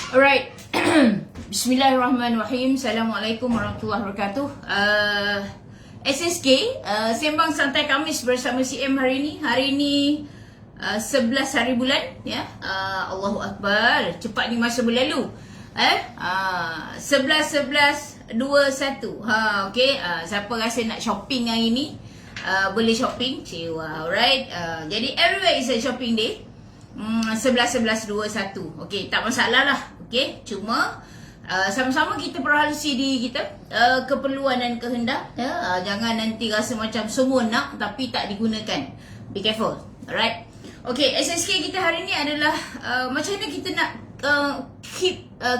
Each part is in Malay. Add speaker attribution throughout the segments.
Speaker 1: Alright. Bismillahirrahmanirrahim. Assalamualaikum warahmatullahi wabarakatuh. SSK, Sembang Santai Khamis bersama CM hari ini. Hari ini 11 hari bulan, ya. Allahu Akbar, cepat ni masa berlalu. 11-11-21. Okey. Siapa rasa nak shopping hari ni, boleh shopping. Wow, alright. Jadi everywhere is a shopping day. 11-11-21. Okey, tak masalah lah. Okey, cuma sama-sama kita perhalusi diri kita, keperluan dan kehendak, ya. Jangan nanti rasa macam semua nak tapi tak digunakan. Be careful. Alright. Okey, SSK kita hari ni adalah macam mana kita nak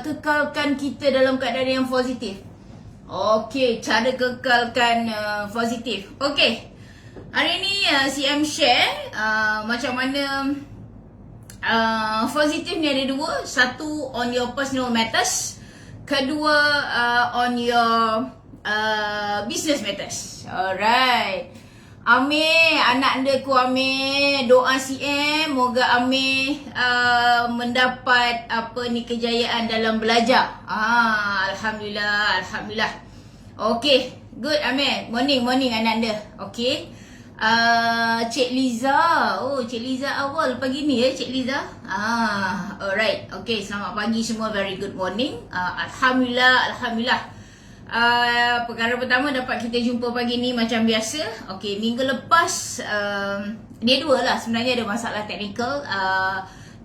Speaker 1: kekalkan kita dalam keadaan yang positif. Okey, cara kekalkan positif. Okey, hari ni CM share macam mana positif ni ada dua. Satu, on your personal matters. Kedua, on your business matters. Alright. Amir, anak anda ku Amir, doa CM moga Amir mendapat kejayaan dalam belajar. Alhamdulillah, alhamdulillah. Okay, good Amir. Morning anak anda. Okay. Cik Liza. Oh, Cik Liza awal pagi ni Cik Liza. Alright. Okay, selamat pagi semua. Very good morning. Alhamdulillah, alhamdulillah. Perkara pertama dapat kita jumpa pagi ni macam biasa. Okay, minggu lepas dia dua lah sebenarnya, ada masalah teknikal.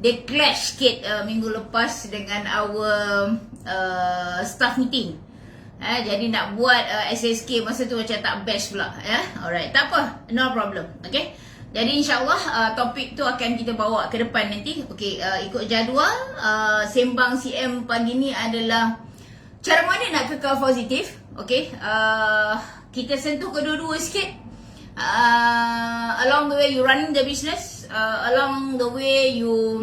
Speaker 1: Dia clash sikit minggu lepas dengan our staff meeting. Jadi nak buat SSK masa tu macam tak best pula, ya. Alright, tak apa, no problem. Okay, jadi insyaAllah topik tu akan kita bawa ke depan nanti. Okay, ikut jadual Sembang CM pagi ni adalah cara mana nak kekal positif. Okay, kita sentuh kedua-dua sikit. Along the way you running the business, along the way you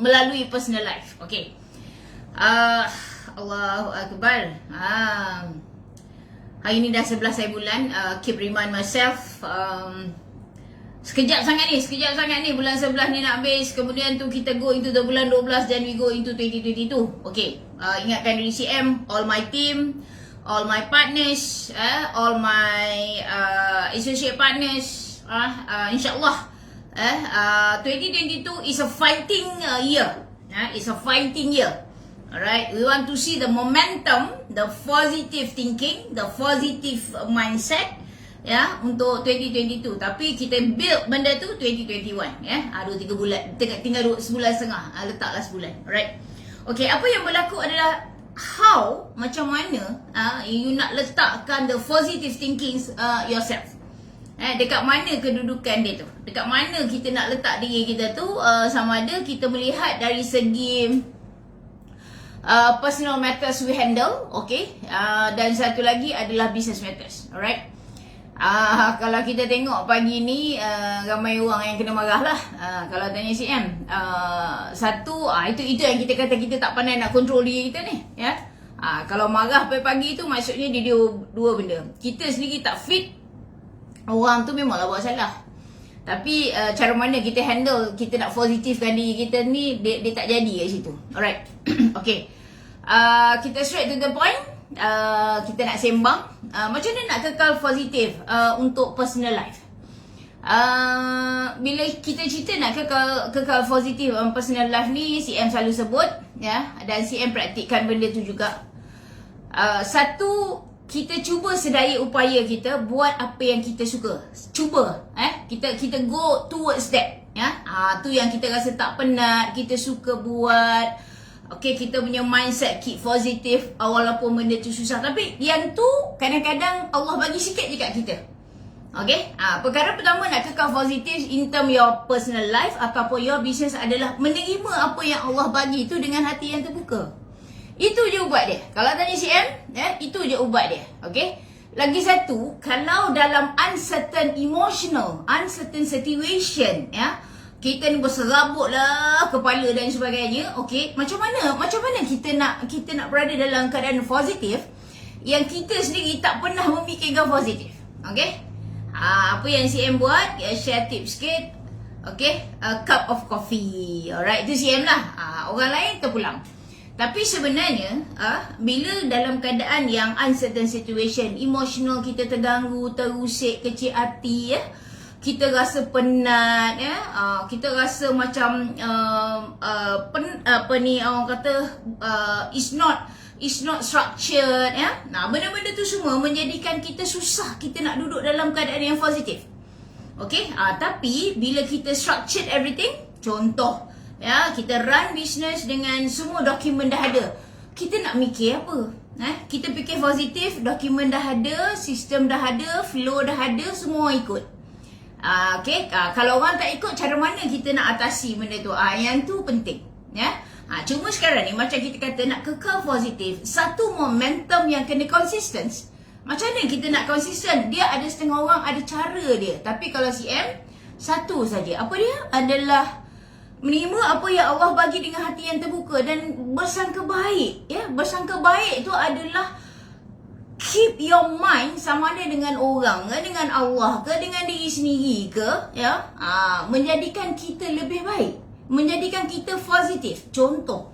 Speaker 1: melalui personal life. Okay, Allahu Akbar. Hari ni dah 11 hari bulan. Keep remind myself, sekejap sangat ni bulan 11 ni nak habis. Kemudian tu kita go into the bulan 12 dan we go into 2022. Okay, ingatkan diri CM, all my team, all my partners, all my associate partners, insyaAllah 2022 is a fighting year. It's a fighting year. Alright, we want to see the momentum, the positive thinking, the positive mindset, ya, untuk 2022. Tapi kita build benda tu 2021, ya. 2-3 bulan, tinggal sebulan setengah, letaklah sebulan. Alright. Okay, apa yang berlaku adalah how, macam mana you nak letakkan the positive thinking yourself. Dekat mana kedudukan dia tu, dekat mana kita nak letak diri kita tu, sama ada kita melihat dari segi personal matters we handle, okay, dan satu lagi adalah business matters. Alright. Kalau kita tengok pagi ni ramai orang yang kena marah lah. Kalau tanya CM, satu, itu yang kita kata kita tak pandai nak control diri kita ni, ya. Kalau marah pagi-pagi tu maksudnya dia dua benda. Kita sendiri tak fit, orang tu memanglah buat salah. Tapi cara mana kita handle, kita nak positifkan diri kita ni, dia tak jadi kat situ. Alright. Okay, kita straight to the point. Kita nak sembang macam mana nak kekal positif untuk personal life. Bila kita cerita nak kekal positif personal life ni, CM selalu sebut, ya, dan CM praktikkan benda tu juga. Satu, kita cuba sedaya upaya kita buat apa yang kita suka. Cuba kita go towards that, ya. Tu yang kita rasa tak penat, kita suka buat. Okay, kita punya mindset keep positif walaupun benda tu susah. Tapi yang tu kadang-kadang Allah bagi sikit je kat kita. Okay, perkara pertama nak kekal positif in term your personal life ataupun your business adalah menerima apa yang Allah bagi tu dengan hati yang terbuka. Itu je ubat dia. Kalau tanya CM, itu je ubat dia. Okay, lagi satu, kalau dalam uncertain emotional, uncertain situation, ya, kita ni berserabut lah kepala dan sebagainya. Okay, macam mana kita nak berada dalam keadaan positif yang kita sendiri tak pernah memikirkan positif. Okay, apa yang CM buat, share tips sikit. Okay, a cup of coffee. Alright, itu CM lah. Orang lain terpulang. Tapi sebenarnya bila dalam keadaan yang uncertain situation, emotional kita terganggu, terusik, kecil hati ya, kita rasa penat ya, kita rasa macam orang kata it's not structured ya. Nah, benda-benda tu semua menjadikan kita susah kita nak duduk dalam keadaan yang positif. Okay, tapi bila kita structured everything, contoh ya, kita run business dengan semua dokumen dah ada, kita nak mikir apa? Kita fikir positif, dokumen dah ada, sistem dah ada, flow dah ada, semua ikut. Okay, kalau orang tak ikut, cara mana kita nak atasi benda tu? Yang tu penting ya. Cuma sekarang ni macam kita kata nak kekal positif, satu momentum yang kena konsisten. Macam mana kita nak konsisten? Dia ada setengah orang ada cara dia. Tapi kalau CM, satu saja. Apa dia? Adalah menerima apa yang Allah bagi dengan hati yang terbuka dan bersangka baik. Ya, bersangka baik tu adalah keep your mind sama ada dengan orang ke, dengan Allah ke, dengan diri sendiri ke, ya. Menjadikan kita lebih baik, menjadikan kita positif. Contoh,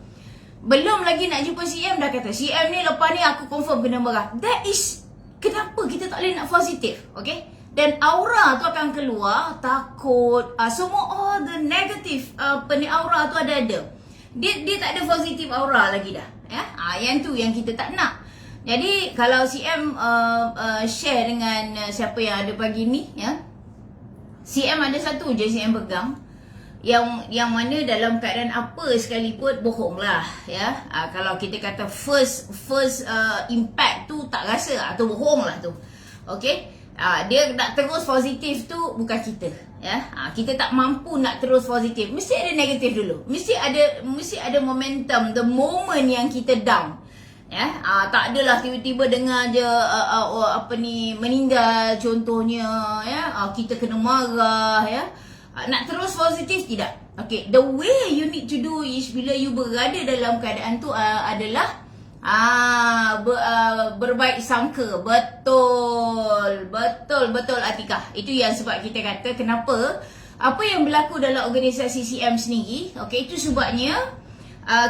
Speaker 1: belum lagi nak jumpa CM dah kata, CM ni lepas ni aku confirm kena marah. That is kenapa kita tak boleh nak positif, okay? Dan aura tu akan keluar, takut, semua all the negative aura tu ada. Dia tak ada positif aura lagi dah, ya. Yang tu yang kita tak nak. Jadi kalau CM share dengan siapa yang ada pagi ni, ya. CM ada satu je CM pegang, yang mana dalam keadaan apa sekalipun bohong lah ya. Kalau kita kata first impact tu tak rasa atau bohong lah tu. Okay, dia nak terus positif tu bukan kita ya. Kita tak mampu nak terus positif, mesti ada negatif dulu, mesti ada momentum, the moment yang kita down ya. Tak adalah tiba-tiba dengar je meninggal contohnya ya, kita kena marah ya. Nak terus positif tidak. Okay, the way you need to do is bila you berada dalam keadaan tu adalah berbaik sangka. Betul Atikah. Itu yang sebab kita kata kenapa apa yang berlaku dalam organisasi CM sendiri. Okay, itu sebabnya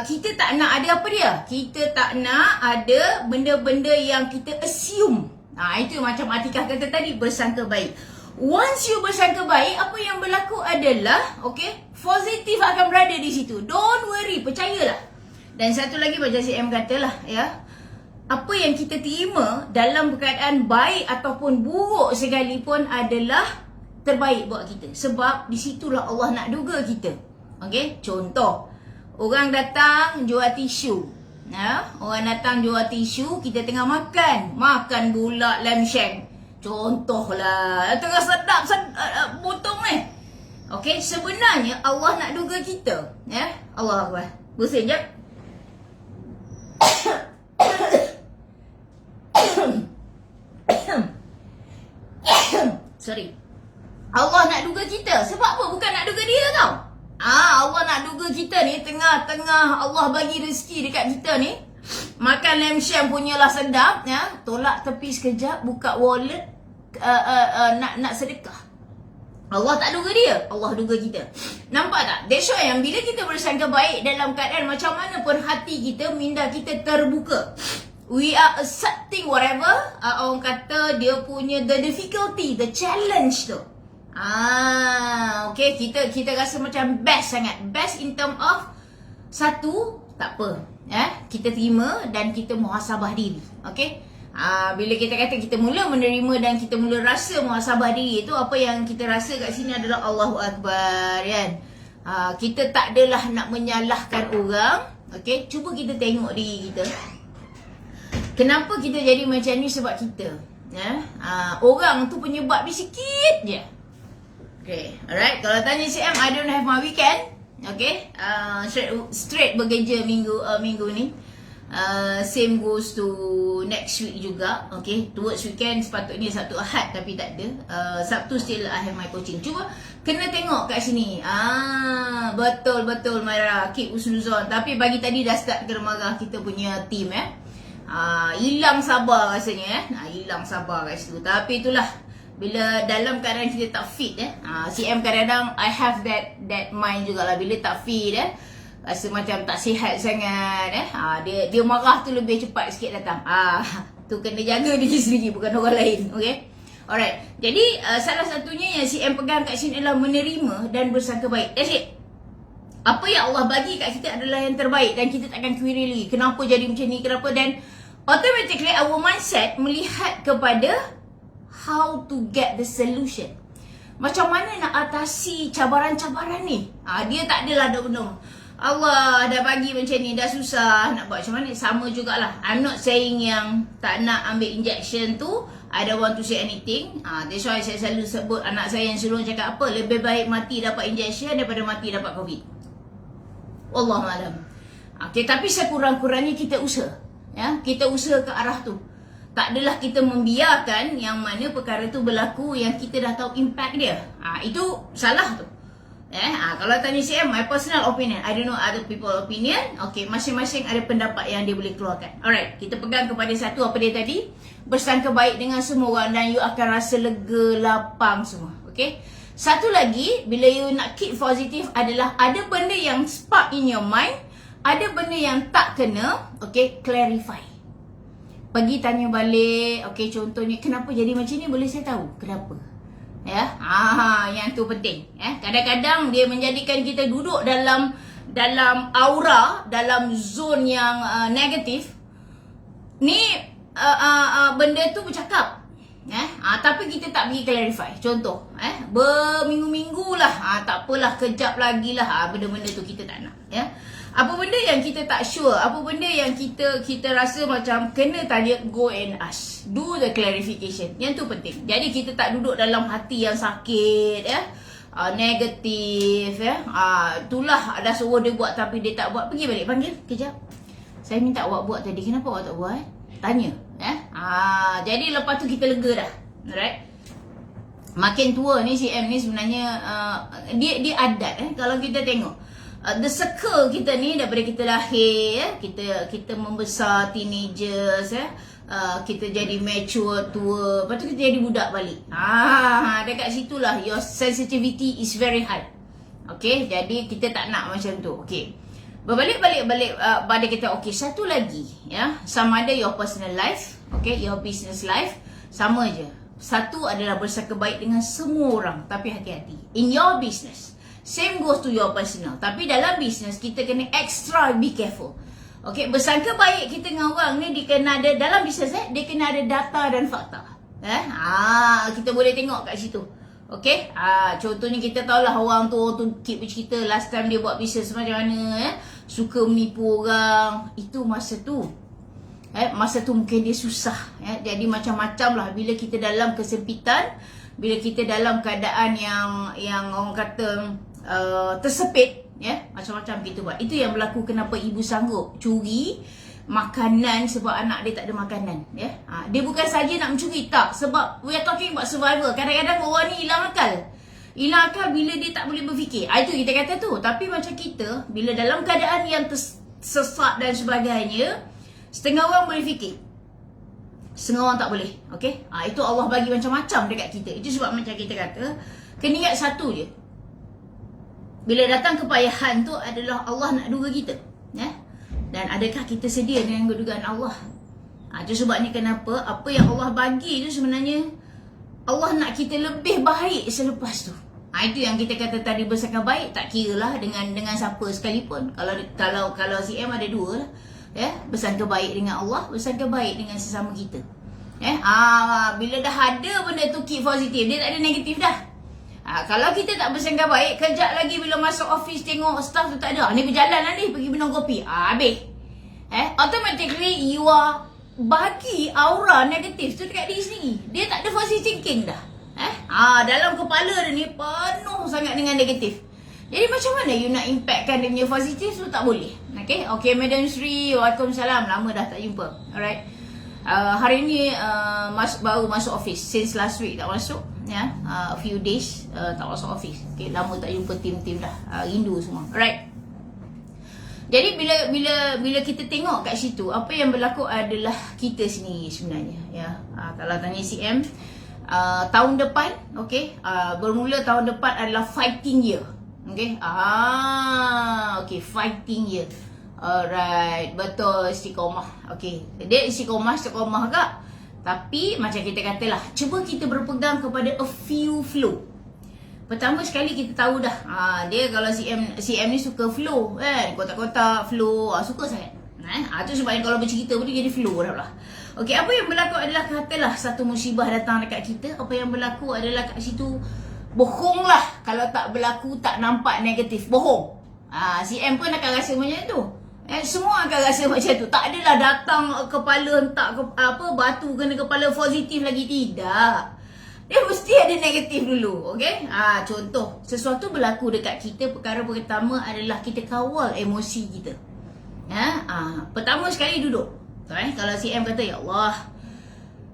Speaker 1: kita tak nak ada apa dia. Kita tak nak ada benda-benda yang kita assume. Itu macam Atikah kata tadi, bersangka baik. Once you bersangka baik, apa yang berlaku adalah, okay, positif akan berada di situ. Don't worry, percayalah. Dan satu lagi macam CM katalah, ya, apa yang kita terima dalam keadaan baik ataupun buruk sekalipun adalah terbaik buat kita. Sebab di situlah Allah nak duga kita. Okay, contoh, orang datang jual tisu. Ya, orang datang jual tisu, kita tengah makan gula lem sheng. Contohlah, tengah sedap potong ni. Okey, sebenarnya Allah nak duga kita, ya. Allah Akbar. Bersin jap. Sorry. Allah nak duga kita. Sebab apa? Bukan nak duga dia tau. Allah nak duga kita ni tengah-tengah Allah bagi rezeki dekat kita ni. Makan lem syam punyalah sedap ya. Tolak tepi sekejap, buka wallet, nak sedekah. Allah tak duga dia, Allah duga kita. Nampak tak? That's why yang bila kita bersangka baik dalam keadaan macam mana pun hati kita, minda kita terbuka. We are accepting whatever orang kata dia punya the difficulty, the challenge tu. Okay, kita rasa macam best sangat. Best in term of satu, tak apa. Kita terima dan kita muhasabah diri. Okay? Bila kita kata kita mula menerima dan kita mula rasa muhasabah diri, itu apa yang kita rasa kat sini adalah Allahu Akbar, kan? Kita tak adalah nak menyalahkan orang. Okay? Cuba kita tengok diri kita. Kenapa kita jadi macam ni? Sebab kita. Orang tu penyebab dia sikit je. Okay, alright. Kalau tanya CM, I don't have my weekend. Okay, straight bekerja minggu ni. Same goes to next week juga. Okay, towards weekend sepatutnya Sabtu Ahad, tapi tak ada. Sabtu still I have my coaching. Cuba kena tengok kat sini. Betul Maira, keep usnuzon. Tapi pagi tadi dah start kena marah kita punya team hilang sabar rasanya hilang sabar kat situ. Tapi itulah, Bila dalam keadaan kita tak fit CM kadang-kadang I have that mind jugalah. Bila tak fit rasa macam tak sihat sangat dia marah tu lebih cepat sikit datang. Tu kena jaga diri sendiri, bukan orang lain. Okay, alright. Jadi salah satunya yang CM pegang kat sini adalah menerima dan bersangka baik. That's it. Apa yang Allah bagi kat kita adalah yang terbaik, dan kita takkan query lagi kenapa jadi macam ni, kenapa. Dan automatically our mindset melihat kepada how to get the solution. Macam mana nak atasi cabaran-cabaran ni. Dia tak adalah benda Allah dah bagi macam ni, dah susah, nak buat macam mana. Sama jugalah. I'm not saying yang tak nak ambil injection tu, I don't want to say anything. That's why saya selalu sebut anak saya yang suruh cakap apa, lebih baik mati dapat injection daripada mati dapat COVID. Wallahualam. Okay, tapi sekurang-kurangnya kita usaha. Kita usaha ke arah tu. Tak adalah kita membiarkan yang mana perkara tu berlaku yang kita dah tahu impact dia. Itu salah tu. Kalau tanya CM, my personal opinion, I don't know other people opinion. Okay, masing-masing ada pendapat yang dia boleh keluarkan. Alright, kita pegang kepada satu, apa dia tadi? Bersangka baik dengan semua orang dan you akan rasa lega, lapang semua. Okay, satu lagi, bila you nak keep positif adalah ada benda yang spark in your mind, ada benda yang tak kena. Okay, clarify. Pergi tanya balik. Okay, contohnya kenapa jadi macam ni, boleh saya tahu kenapa? Yang tu penting. Kadang-kadang dia menjadikan kita duduk dalam aura, dalam zon yang negatif. Ni benda tu bercakap. Tapi kita tak pergi clarify. Contoh, berminggu-minggu lah, tak apalah, kejap lagi lah, benda-benda tu kita tak nak. Apa benda yang kita tak sure, apa benda yang kita rasa macam kena tanya, go and ask. Do the clarification. Yang tu penting. Jadi kita tak duduk dalam hati yang sakit, negatif, itulah dah suruh dia buat tapi dia tak buat. Pergi balik, panggil, kejap. Saya minta awak buat tadi, kenapa awak tak buat? Tanya. Jadi lepas tu kita lega dah. Alright. Makin tua ni CM ni sebenarnya dia adat. Kalau kita tengok the circle kita ni daripada kita lahir, kita membesar, teenagers, kita jadi mature, tua, lepas tu kita jadi budak balik. Dekat situlah your sensitivity is very high. Okay, jadi kita tak nak macam tu. Okay, berbalik-balik pada kita. Okay, satu lagi, sama ada your personal life, okay, your business life, sama je. Satu adalah bersangka baik dengan semua orang, tapi hati-hati. In your business, same goes to your personal. Tapi dalam business, kita kena extra be careful. Okay, bersangka baik kita dengan orang ni, dia kena ada, dalam business dia kena ada data dan fakta. Kita boleh tengok kat situ. Okay, contohnya kita tahulah orang tu keep bercerita last time dia buat business macam mana, suka menipu orang. Itu masa tu. Masa tu mungkin dia susah. Jadi macam-macam lah. Bila kita dalam kesempitan, bila kita dalam keadaan yang orang kata tersepit, macam-macam kita buat. Itu yang berlaku kenapa ibu sanggup curi makanan sebab anak dia tak ada makanan. Dia bukan saja nak mencuri, tak, sebab we are talking about survival. Kadang-kadang orang ni hilang akal. Hilang akal bila dia tak boleh berfikir. Itu kita kata tu. Tapi macam kita, bila dalam keadaan yang tersesat dan sebagainya, setengah orang boleh fikir, setengah orang tak boleh. Okay, itu Allah bagi macam-macam dekat kita. Itu sebab macam kita kata, kena ingat satu je, bila datang kepayahan tu adalah Allah nak duga kita. Dan adakah kita sedia dengan kedugaan Allah? Itu sebabnya kenapa apa yang Allah bagi tu sebenarnya Allah nak kita lebih baik selepas tu. Itu yang kita kata tadi, bersangka baik, tak kira lah dengan siapa sekalipun. Kalau CM ada dua lah. Bersangka baik dengan Allah, bersangka baik dengan sesama kita. Bila dah ada benda tu keep positif, dia tak ada negatif dah. Kalau kita tak bersangka baik, kejap lagi bila masuk office tengok staff tu tak ada, ni berjalan lah ni, pergi minum kopi, habis. Automatically you are bagi aura negatif tu dekat diri sendiri. Dia tak ada positive thinking dah. Dalam kepala dia ni penuh sangat dengan negatif. Jadi macam mana you nak impactkan dia punya positif tu? Tak boleh. Okay, Madam Sri, Waalaikumsalam. Lama dah tak jumpa. Alright. Hari ni baru masuk office. Since last week tak masuk. A few days tak masuk office. Okay, lama tak jumpa tim-tim dah. Rindu semua. Alright. Jadi bila kita tengok kat situ, apa yang berlaku adalah kita sendiri sebenarnya. Kalau tanya CM, tahun depan, okay, bermula tahun depan adalah fighting year. Okay, okay, fighting year. Alright, betul, istiqomah. Okay, dia istiqomah kak. Tapi macam kita katalah, cuba kita berpegang kepada a few flow. Pertama sekali kita tahu dah, dia kalau CM ni suka flow kan, kotak-kotak flow, suka sangat. Tu sebabnya kalau bercerita pun dia jadi flow dah lah. Okey, apa yang berlaku adalah katalah satu musibah datang dekat kita, apa yang berlaku adalah kat situ bohong lah. Kalau tak berlaku tak nampak negatif, bohong. CM pun akan rasa macam tu. Semua akan rasa macam tu. Tak adalah datang kepala hentak batu kena kepala positif lagi, tidak. Dia mesti ada negatif dulu, okey? Contoh, sesuatu berlaku dekat kita, perkara pertama adalah kita kawal emosi kita. Pertama sekali duduk. Kalau CM kata, ya Allah,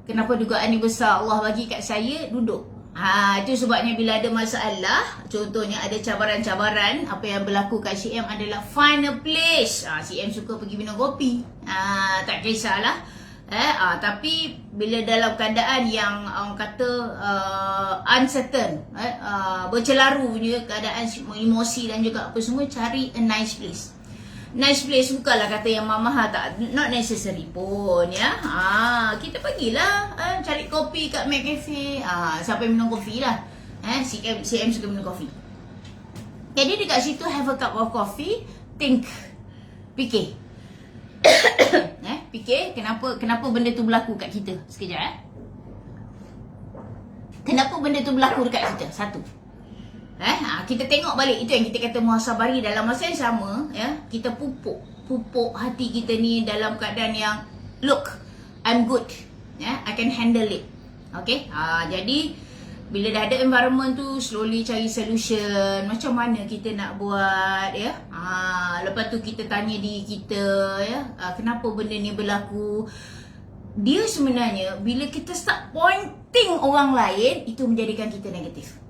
Speaker 1: kenapa dugaan ni besar Allah bagi kat saya, duduk. Itu sebabnya bila ada masalah, contohnya ada cabaran-cabaran, apa yang berlaku kat CM adalah find a place. CM suka pergi minum kopi. Tak kisahlah. Tapi bila dalam keadaan yang orang kata uncertain, bercelaru punya keadaan emosi dan juga apa semua, cari a nice place. Nice place bukanlah kata yang mahal, tak, not necessary pun ya. Kita pergilah cari kopi kat McCafe. Siapa yang minum kopi lah. CM suka minum kopi. Jadi dekat situ have a cup of coffee, think, fikir. Fikir kenapa benda tu berlaku kat kita. Sekejap Kenapa benda tu berlaku dekat kita? Satu. Kita tengok balik, itu yang kita kata muhasabari. Dalam masa yang sama ya, kita pupuk hati kita ni dalam keadaan yang look, I'm good. I can handle it. Okay. Jadi bila dah ada environment tu, slowly cari solution. Macam mana kita nak buat ya. Lepas tu kita tanya diri kita ya, kenapa benda ni berlaku. Dia sebenarnya bila kita start pointing orang lain, itu menjadikan kita negatif.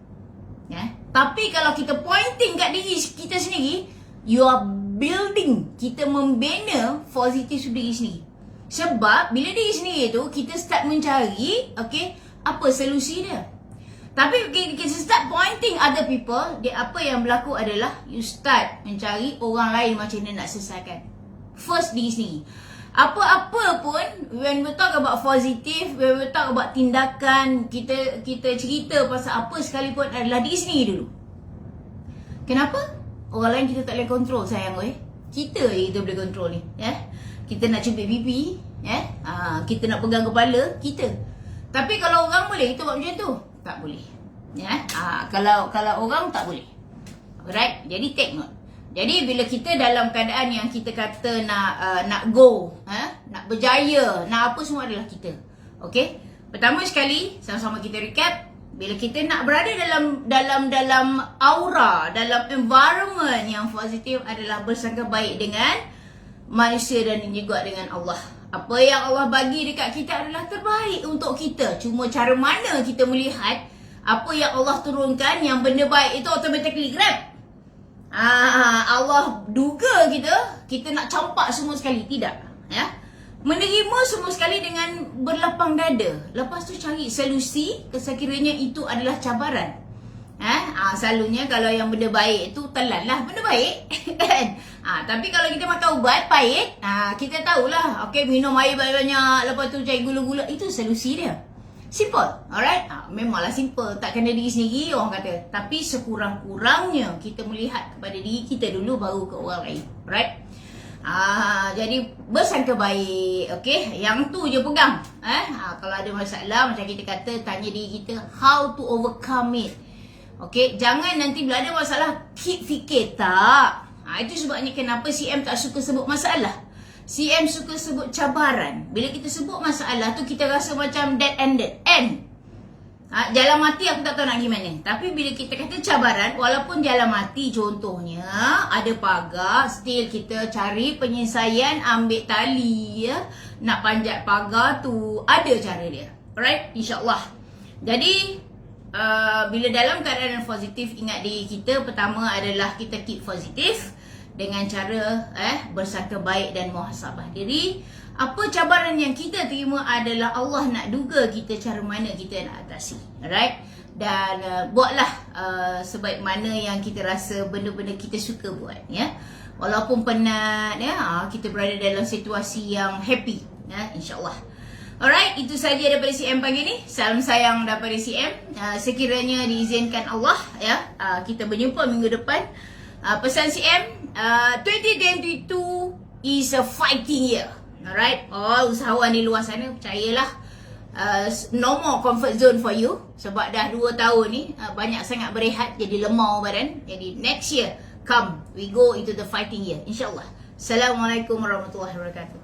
Speaker 1: Tapi kalau kita pointing kat diri kita sendiri, you are building, kita membina positif diri sendiri. Sebab bila diri sendiri tu, kita start mencari, okay, apa solusi dia. Tapi kita start pointing other people, dia apa yang berlaku adalah you start mencari orang lain macam mana nak selesaikan. First diri sendiri. Apa-apa pun, when we talk about positive, when we talk about tindakan, kita cerita pasal apa sekalipun adalah diri sendiri dulu. Kenapa? Orang lain kita tak boleh kontrol sayang. Kita je kita boleh kontrol ni. Kita nak cubit pipi, kita nak pegang kepala, kita. Tapi kalau orang boleh, kita buat macam tu? Tak boleh. Kalau orang tak boleh. Alright? Jadi take note. Jadi bila kita dalam keadaan yang kita kata nak go, nak berjaya, nak apa, semua adalah kita. Okay? Pertama sekali, sama-sama kita recap. Bila kita nak berada dalam aura, dalam environment yang positif adalah bersangka baik dengan manusia dan juga dengan Allah. Apa yang Allah bagi dekat kita adalah terbaik untuk kita. Cuma cara mana kita melihat apa yang Allah turunkan, yang benda baik itu automatically grab. Allah duga kita nak campak semua sekali. Tidak. Menerima semua sekali dengan berlapang dada. Lepas tu cari solusi, sekiranya itu adalah cabaran. Selalunya kalau yang benda baik itu telan lah benda baik. Tapi kalau kita makan ubat pahit, kita tahulah, okay, minum air banyak-banyak, lepas tu cari gula-gula, itu solusi dia. Simple, alright? Memanglah simple, tak kena diri sendiri orang kata. Tapi sekurang-kurangnya kita melihat kepada diri kita dulu, baru ke orang lain, right? Jadi bersangka baik, okay? Yang tu je pegang. Kalau ada masalah, macam kita kata, tanya diri kita how to overcome it. Okay, jangan nanti bila ada masalah keep fikir, tak. Itu sebabnya kenapa CM tak suka sebut masalah. CM suka sebut cabaran. Bila kita sebut masalah tu, kita rasa macam dead-ended. Jalan mati aku tak tahu nak gimana. Tapi bila kita kata cabaran, walaupun jalan mati contohnya, ada pagar, still kita cari penyelesaian, ambil tali ya, nak panjat pagar tu, ada cara dia. Alright, insyaAllah. Jadi bila dalam keadaan positif, ingat diri kita, pertama adalah kita keep positif. dengan cara bersangka baik dan muhasabah diri. Apa cabaran yang kita terima adalah Allah nak duga kita cara mana kita nak atasi. Alright? Dan buatlah sebaik mana yang kita rasa benda-benda kita suka buat, ya. Walaupun penat, ya, kita berada dalam situasi yang happy, ya, insya-Allah. Alright, itu saja daripada CM pagi ni. Salam sayang daripada CM. Sekiranya diizinkan Allah, ya, kita berjumpa minggu depan. Pesan CM, 2022 is a fighting year. Alright, usahawan di luar sana, percayalah, no more comfort zone for you. Sebab dah 2 tahun ni banyak sangat berehat, jadi lemau badan. Jadi next year, come, we go into the fighting year, insyaAllah. Assalamualaikum warahmatullahi wabarakatuh.